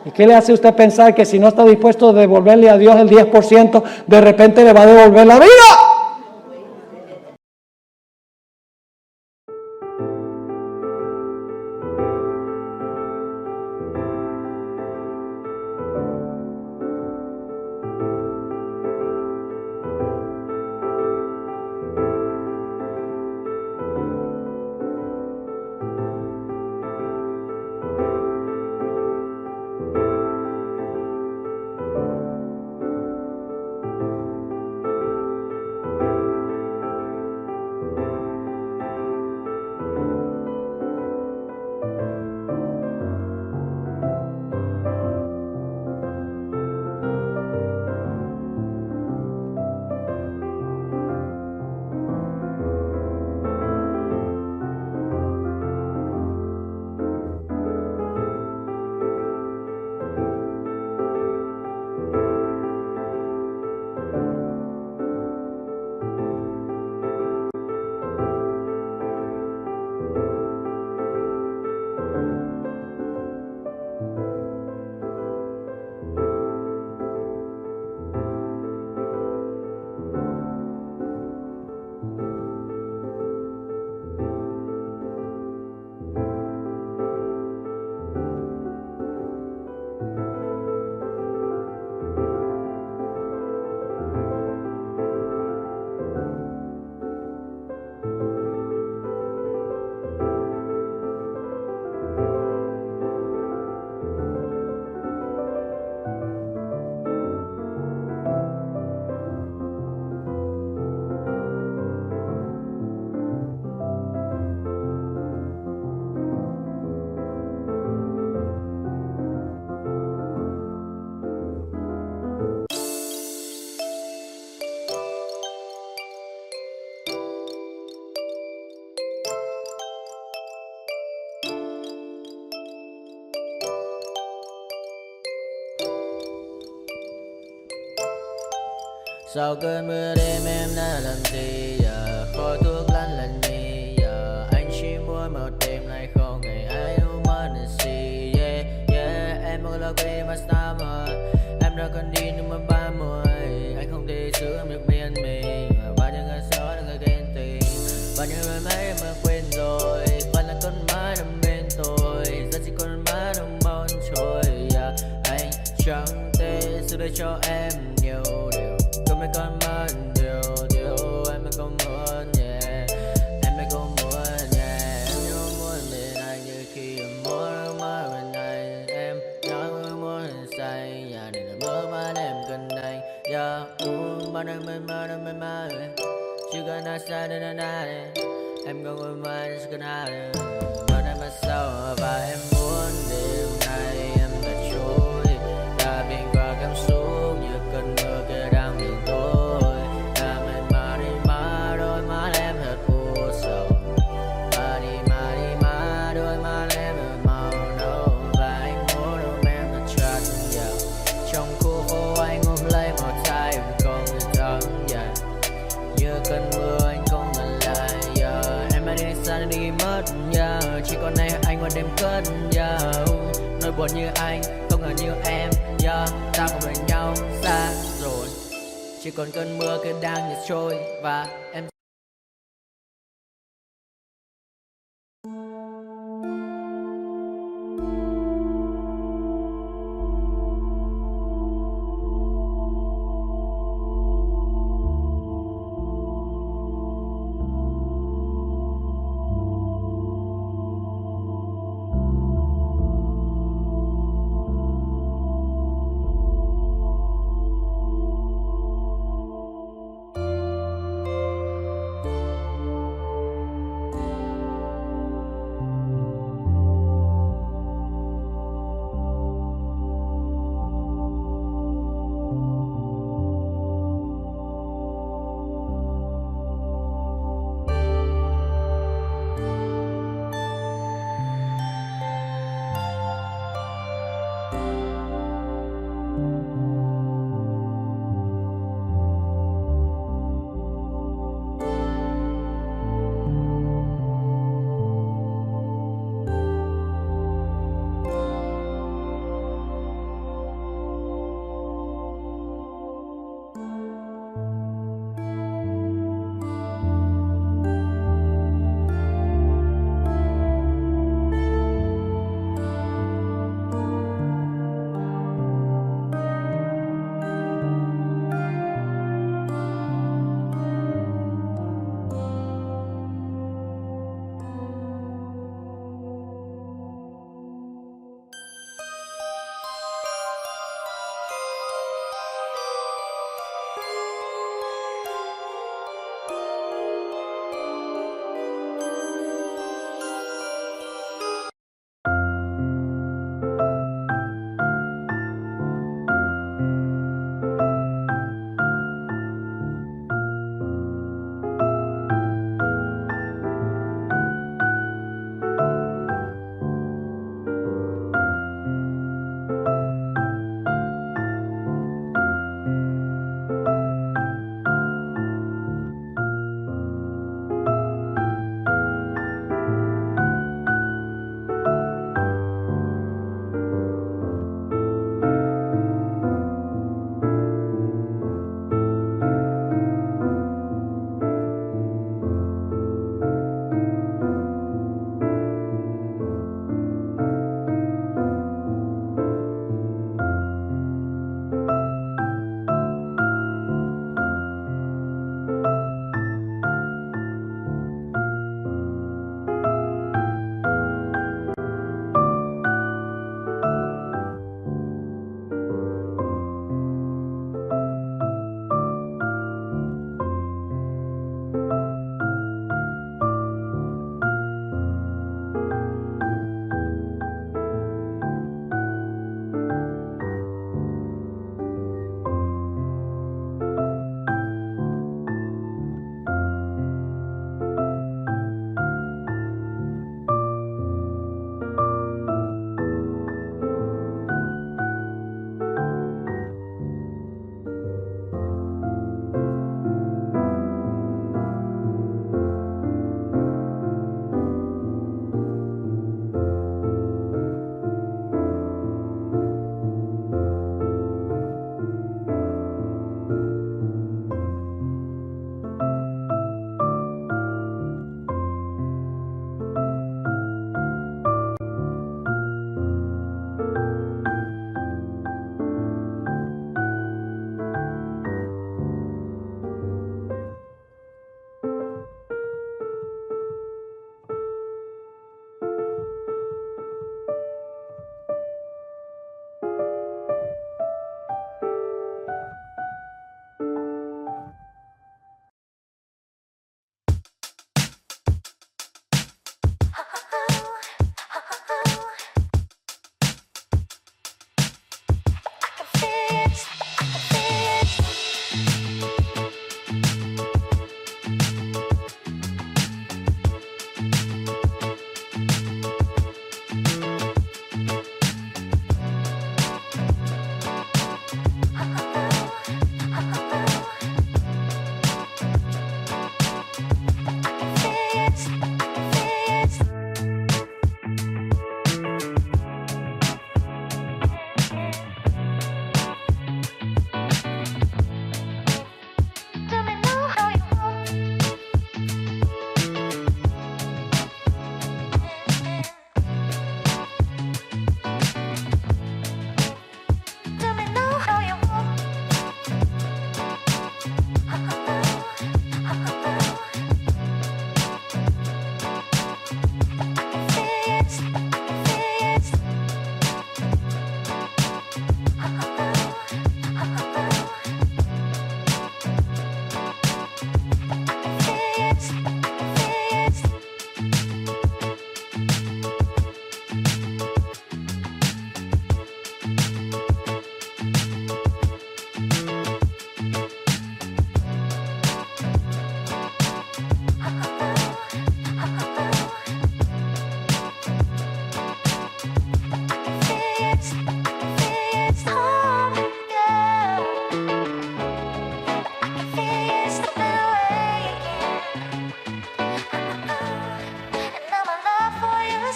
¿Y qué le hace usted pensar que si no está dispuesto a devolverle a Dios el 10%, de repente le va a devolver la vida? Sau cơn mưa đêm em đã làm gì giờ, khói thuốc lăn lần mi giờ. Anh chỉ muốn một đêm này không ngày ai ôm anh gì. Yeah, yeah, em muốn là quên mà sao mà em đã cần đi nhưng mà 30. Anh không thể giữ em được bên mình. Bao nhiêu ngày sau đã ghen tình, bao nhiêu ngày mấy em đã quên rồi. Vẫn là con mãi nằm bên tôi, giờ chỉ còn mãi nằm mong trôi. Yeah, anh chẳng thể giữ để cho em nhiều điều. Có mấy con mất điều em mới không muốn, yeah. Em mới không muốn, yeah. Em nhớ muốn bên anh như khi em muốn mơ bên anh. Em nhớ muốn say, yeah. Để mơ mà em cần anh, yeah. Bao năm mê mơ chỉ cần ai sai đến anh ai. Em không muốn mai chỉ cần ai. Bao năm sau và em muốn đêm nay em đã trôi, đã biến qua cảm xúc như cơn mưa kia đang đến tôi. Đã mệt mà đi mà đôi mắt em thật u sầu, mà đi đôi mắt em thật màu nâu. Và anh muốn ôm em thật chặt vào trong khu phố, anh ôm lấy một tay em không thể thắng dần. Như cơn mưa anh không ngần lại, yeah. Em đã đi xa đi mất, yeah. Chỉ còn này anh qua đêm cất, yeah. Nỗi buồn như anh không ngờ như em, yeah. Ta không bên nhau xa rồi, chỉ còn cơn mưa kia đang nhạt trôi. Và em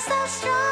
so strong.